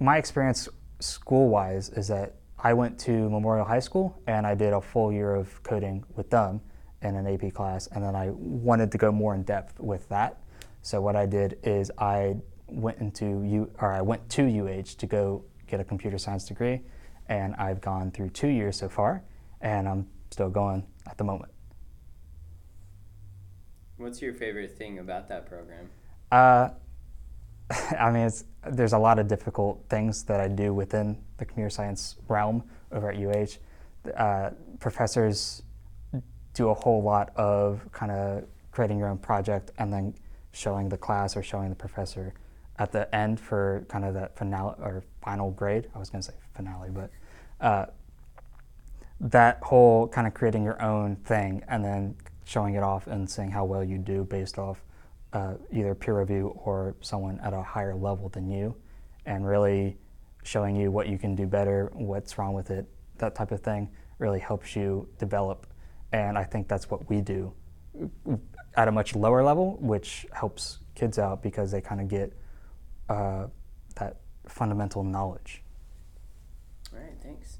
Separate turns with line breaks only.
my experience school-wise is that I went to Memorial High School and I did a full year of coding with them in an AP class, and then I wanted to go more in depth with that. So what I did is I went to UH to go get a computer science degree, and I've gone through 2 years so far, and I'm still going at the moment.
What's your favorite thing about that program?
Uh, I mean, there's a lot of difficult things that I do within the computer science realm over at UH. Professors do a whole lot of kind of creating your own project and then showing the class or showing the professor at the end for kind of that finale or final grade. I was going to say finale, but that whole kind of creating your own thing and then showing it off and seeing how well you do based off either peer review or someone at a higher level than you, and really showing you what you can do better, what's wrong with it, that type of thing really helps you develop. And I think that's what we do at a much lower level, which helps kids out because they kind of get that fundamental knowledge.
All right, thanks.